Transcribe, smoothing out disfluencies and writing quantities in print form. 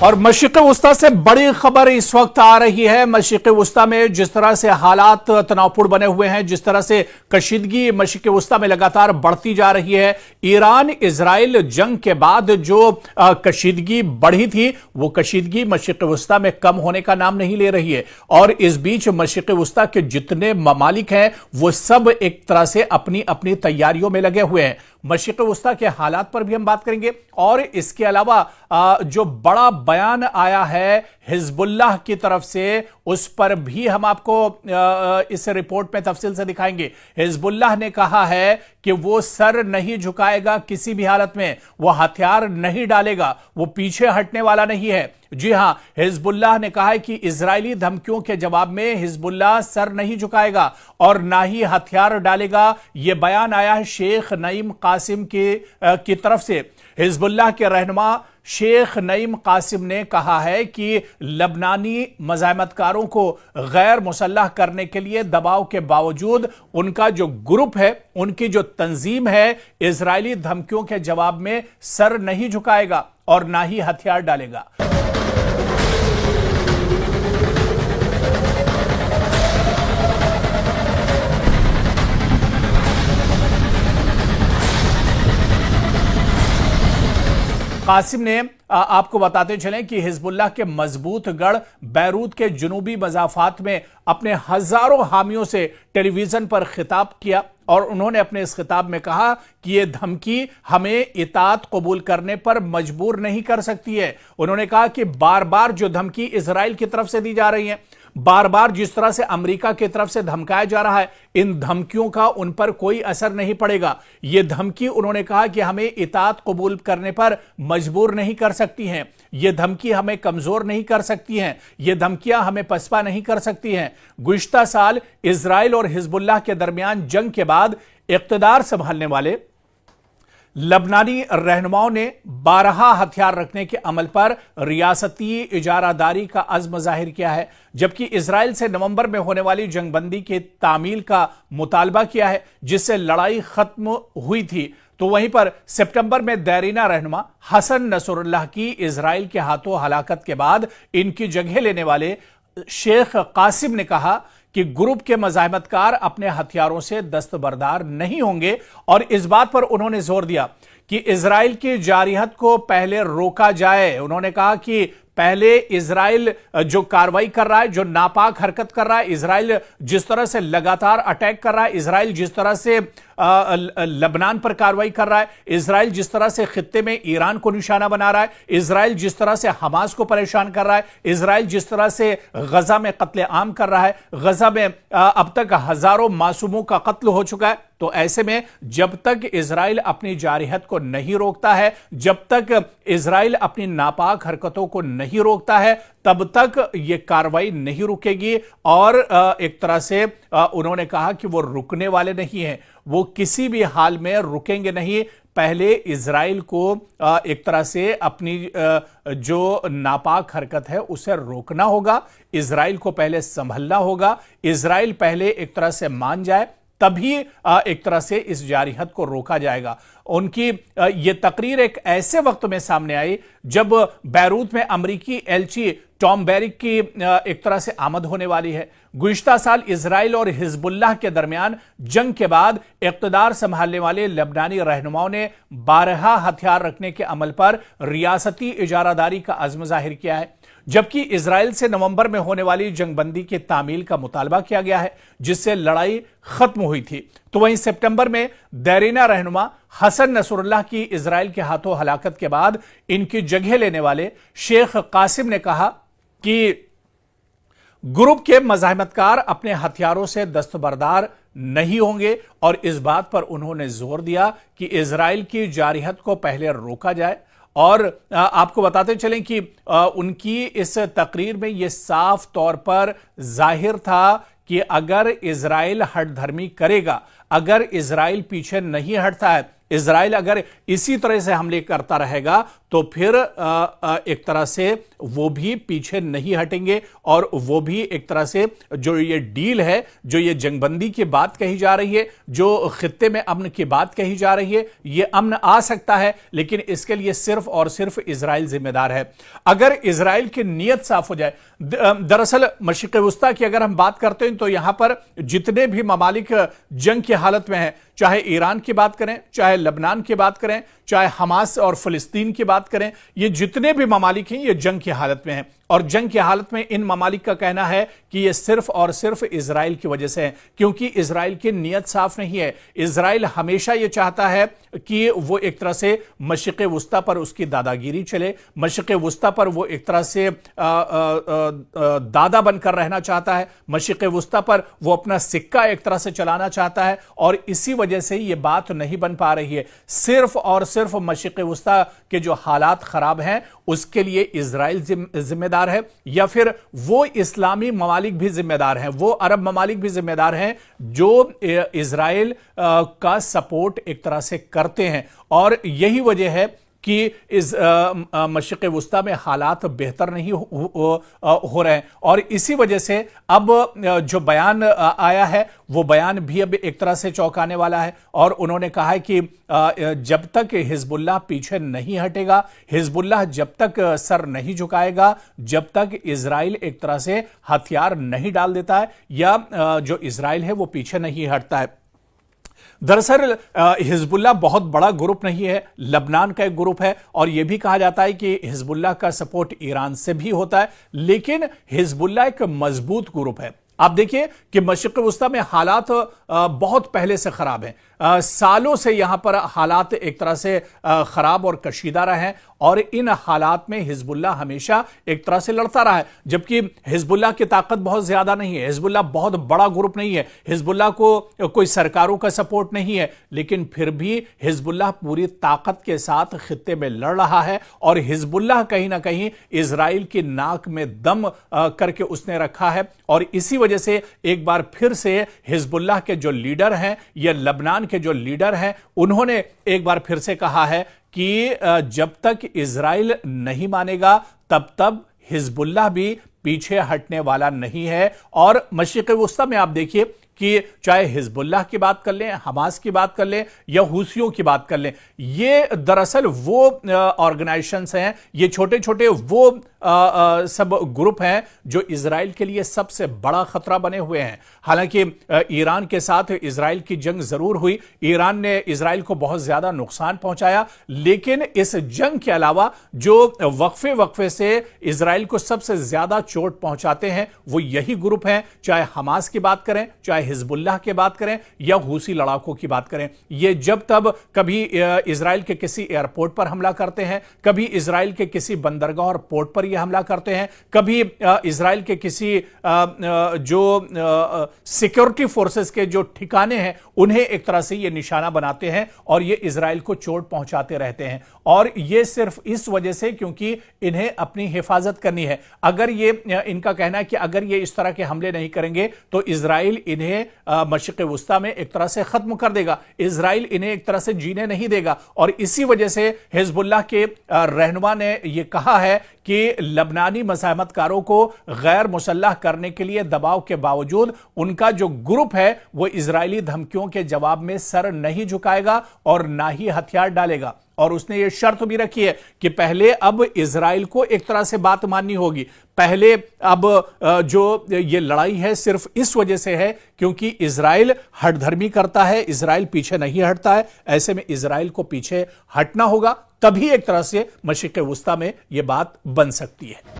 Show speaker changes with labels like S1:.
S1: और मशरिक़ वस्ता से बड़ी खबर इस वक्त आ रही है। मशरिक़ वस्ता में जिस तरह से हालात तनावपूर्ण बने हुए हैं, जिस तरह से कशीदगी मशरिक़ वस्ता में लगातार बढ़ती जा रही है, ईरान इजराइल जंग के बाद जो कशीदगी बढ़ी थी वो कशीदगी मशरिक़ वस्ता में कम होने का नाम नहीं ले रही है। और इस बीच मशरिक़ वस्ता के जितने ममालिक हैं वो सब एक तरह से अपनी अपनी तैयारियों में लगे हुए हैं। मशरिक़ वस्ता के हालात पर भी हम बात करेंगे और इसके अलावा जो बड़ा बयान आया है हिजबुल्लाह की तरफ से उस पर भी हम आपको इस रिपोर्ट में तफसील से दिखाएंगे। हिजबुल्लाह ने कहा है कि वो सर नहीं झुकाएगा, किसी भी हालत में वो हथियार नहीं डालेगा, वो पीछे हटने वाला नहीं है। जी हां, हिजबुल्लाह ने कहा है कि इजरायली धमकियों के जवाब में हिजबुल्लाह सर नहीं झुकाएगा और ना ही हथियार डालेगा। यह बयान आया है शेख नईम कासिम की तरफ से। हिजबुल्लाह के रहनुमा शेख नईम कासिम ने कहा है कि लबनानी मज़ाहमतकारों को गैर मुसल्लह करने के लिए दबाव के बावजूद उनका जो ग्रुप है, उनकी जो तंजीम है, इजरायली धमकियों के जवाब में सर नहीं झुकाएगा और ना ही हथियार डालेगा। कासिम ने आपको बताते चलें कि हिजबुल्लाह के मजबूत गढ़ बैरूत के जुनूबी मजाफात में अपने हजारों हामियों से टेलीविजन पर खिताब किया और उन्होंने अपने इस खिताब में कहा कि यह धमकी हमें इताअत कबूल करने पर मजबूर नहीं कर सकती है। उन्होंने कहा कि बार बार जो धमकी इजराइल की तरफ से दी जा रही है, बार बार जिस तरह से अमेरिका की तरफ से धमकाया जा रहा है, इन धमकियों का उन पर कोई असर नहीं पड़ेगा। यह धमकी, उन्होंने कहा कि हमें इताअत कबूल करने पर मजबूर नहीं कर सकती हैं, यह धमकी हमें कमजोर नहीं कर सकती हैं, यह धमकियां हमें पसपा नहीं कर सकती हैं। गुज़िश्ता साल इजराइल और हिजबुल्लाह के दरमियान जंग के बाद इक़्तिदार संभालने वाले लबनानी रहनुमाओं ने 12 हथियार रखने के अमल पर रियासती इजारादारी का अज़्म जाहिर किया है, जबकि इजराइल से नवंबर में होने वाली जंगबंदी की तामील का मुतालबा किया है जिससे लड़ाई खत्म हुई थी। तो वहीं पर सितंबर में देरीना रहनुमा हसन नसरुल्लाह की इजराइल के हाथों हलाकत के बाद इनकी जगह लेने वाले शेख कासिम ने कहा कि ग्रुप के मज़ाहमतकार अपने हथियारों से दस्तबरदार नहीं होंगे और इस बात पर उन्होंने जोर दिया कि इजराइल की जारियत को पहले रोका जाए। उन्होंने कहा कि पहले इजराइल जो कार्रवाई कर रहा है, जो नापाक हरकत कर रहा है, इजराइल जिस तरह से लगातार अटैक कर रहा है, इजराइल जिस तरह से लबनान पर कार्रवाई कर रहा है, इजराइल जिस तरह से खित्ते में ईरान को निशाना बना रहा है, इजराइल जिस तरह से हमास को परेशान कर रहा है, इजराइल जिस तरह से गजा में कत्ले आम कर रहा है, गजा में अब तक हजारों मासूमों का कत्ल हो चुका है। तो ऐसे में जब तक इजराइल अपनी जारियत को नहीं रोकता है, जब तक इजराइल अपनी नापाक हरकतों को नहीं रोकता है, तब तक यह कार्रवाई नहीं रुकेगी। और एक तरह से उन्होंने कहा कि वो रुकने वाले नहीं हैं, वो किसी भी हाल में रुकेंगे नहीं। पहले इजराइल को एक तरह से अपनी जो नापाक हरकत है उसे रोकना होगा, इजराइल को पहले संभलना होगा, इजराइल पहले एक तरह से मान जाए, तभी एक तरह से इस जारियत को रोका जाएगा। उनकी यह तकरीर एक ऐसे वक्त में सामने आई जब बैरूत में अमरीकी एलची टॉम बैरिक की एक तरह से आमद होने वाली है। गुज़िश्ता साल इजराइल और हिजबुल्लाह के दरमियान जंग के बाद इक़्तिदार संभालने वाले लबनानी रहनुमाओं ने 12 हथियार रखने के अमल पर रियासती इजारादारी का अज़्म जाहिर किया है, जबकि इजराइल से नवंबर में होने वाली जंगबंदी की तामील का मुतालबा किया गया है जिससे लड़ाई खत्म हुई थी। तो वहीं सितंबर में देरीना रहनुमा हसन नसरुल्लाह की इजराइल के हाथों हलाकत के बाद इनकी जगह लेने वाले शेख कासिम ने कहा कि ग्रुप के मज़ाहमतकार अपने हथियारों से दस्तबरदार नहीं होंगे और इस बात पर उन्होंने जोर दिया कि इजराइल की जारियत को पहले रोका जाए। और आपको बताते चलें कि उनकी इस तकरीर में यह साफ तौर पर जाहिर था कि अगर इजराइल हठधर्मी करेगा, अगर इजराइल पीछे नहीं हटता है, इजराइल अगर इसी तरह से हमले करता रहेगा तो फिर एक तरह से वो भी पीछे नहीं हटेंगे और वो भी एक तरह से जो ये डील है, जो ये जंगबंदी की बात कही जा रही है, जो खित्ते में अमन की बात कही जा रही है, ये अमन आ सकता है, लेकिन इसके लिए सिर्फ और सिर्फ इजराइल जिम्मेदार है। अगर इजराइल की नीयत साफ हो जाए, दरअसल मशरिक़ वुस्ता की अगर हम बात करते हैं तो यहां पर जितने भी ममालिक जंग की हालत में हैं, चाहे ईरान की बात करें, चाहे लबनान की बात करें, चाहे हमास और फिलिस्तीन की बात करें, ये जितने भी ममालिक हैं ये जंग की हालत में हैं। और जंग की हालत में इन ममालिक का कहना है कि ये सिर्फ और सिर्फ इजराइल की वजह से है, क्योंकि इजराइल की नीयत साफ नहीं है। इजराइल हमेशा ये चाहता है कि वो एक तरह से मशरिक़ वुस्ता पर उसकी दादागिरी चले, मशरिक़ वुस्ता पर वो एक तरह से दादा बनकर रहना चाहता है, मशरिक़ वुस्ता पर वो अपना सिक्का एक तरह से चलाना चाहता है, और इसी वजह से ये बात नहीं बन पा रही है। सिर्फ और सिर्फ मशरिक़ वुस्ता के जो हालात खराब हैं उसके लिए इजराइल जिम्मेदार है, या फिर वो इस्लामी ममालिक भी जिम्मेदार हैं, वो अरब ममालिक भी जिम्मेदार हैं जो इजराइल का सपोर्ट एक तरह से करते हैं। और यही वजह है कि इस मशरिक़ वुस्ता में हालात बेहतर नहीं हो रहे हैं, और इसी वजह से अब जो बयान आया है वो बयान भी अब एक तरह से चौंकाने वाला है। और उन्होंने कहा है कि जब तक हिजबुल्लाह पीछे नहीं हटेगा, हिजबुल्लाह जब तक सर नहीं झुकाएगा, जब तक इजराइल एक तरह से हथियार नहीं डाल देता है, या जो इजराइल है वो पीछे नहीं हटता है। दरअसल हिजबुल्लाह बहुत बड़ा ग्रुप नहीं है, लबनान का एक ग्रुप है, और यह भी कहा जाता है कि हिजबुल्लाह का सपोर्ट ईरान से भी होता है, लेकिन हिजबुल्लाह एक मजबूत ग्रुप है। आप देखिए कि मशरिक़ वुस्ता में हालात बहुत पहले से खराब हैं, सालों से यहां पर हालात एक तरह से खराब और कशीदा रहे हैं, और इन हालात में हिजबुल्लाह हमेशा एक तरह से लड़ता रहा है। जबकि हिजबुल्लाह की ताकत बहुत ज्यादा नहीं है, हिजबुल्लाह बहुत बड़ा ग्रुप नहीं है, हिजबुल्लाह को कोई सरकारों का सपोर्ट नहीं है, लेकिन फिर भी हिजबुल्लाह पूरी ताकत के साथ खित्ते में लड़ रहा है। और हिजबुल्लाह कहीं ना कहीं इजराइल की नाक में दम करके उसने रखा है, और इसी वजह से एक बार फिर से हिजबुल्लाह के जो लीडर हैं या लबनान के जो लीडर हैं, उन्होंने एक बार फिर से कहा है कि जब तक इजराइल नहीं मानेगा तब तक हिजबुल्लाह भी पीछे हटने वाला नहीं है। और मशरिक़ वुस्ता में आप देखिए कि चाहे हिजबुल्लाह की बात कर लें, हमास की बात कर लें, या हुसियों की बात कर लें, ये दरअसल वो ऑर्गेनाइजेशंस हैं, ये छोटे छोटे वो सब ग्रुप हैं जो इजराइल के लिए सबसे बड़ा खतरा बने हुए हैं। हालांकि ईरान के साथ इजराइल की जंग जरूर हुई, ईरान ने इजराइल को बहुत ज्यादा नुकसान पहुंचाया, लेकिन इस जंग के अलावा जो वक्फे वक्फे से इजराइल को सबसे ज्यादा चोट पहुंचाते हैं वो यही ग्रुप हैं, चाहे हमास की बात करें, चाहे हिजबुल्लाह की बात करें, या हुसी लड़ाकों की बात करें। ये जब तब कभी इजराइल के किसी एयरपोर्ट पर हमला करते हैं, कभी इजराइल के किसी बंदरगाह और पोर्ट पर ये हमला करते हैं, कभी इजराइल के किसी जो सिक्योरिटी फोर्सेस के जो ठिकाने हैं उन्हें एक तरह से ये निशाना बनाते हैं, और ये इजराइल को चोट पहुंचाते रहते हैं। और ये सिर्फ इस वजह से क्योंकि इन्हें अपनी हिफाजत करनी है। अगर ये इनका कहना है कि अगर ये इस तरह के हमले नहीं करेंगे तो इजराइल इन्हें मशरिक़ वुस्ता में एक तरह से खत्म कर देगा, इजराइल इन्हें एक तरह से जीने नहीं देगा। और इसी वजह से हिजबुल्लाह के रहनुमा ने यह कहा है कि लबनानी मज़ाहमतकारों को गैर मुसल्लह करने के लिए दबाव के बावजूद उनका जो ग्रुप है वो इजरायली धमकियों के जवाब में सर नहीं झुकाएगा और ना ही हथियार डालेगा। और उसने ये शर्त भी रखी है कि पहले अब इजराइल को एक तरह से बात माननी होगी। पहले अब जो ये लड़ाई है सिर्फ इस वजह से है क्योंकि इजराइल हठधर्मी करता है, इजराइल पीछे नहीं हटता है। ऐसे में इजराइल को पीछे हटना होगा, तभी एक तरह से मशरिक़ वुस्ता में यह बात बन सकती है।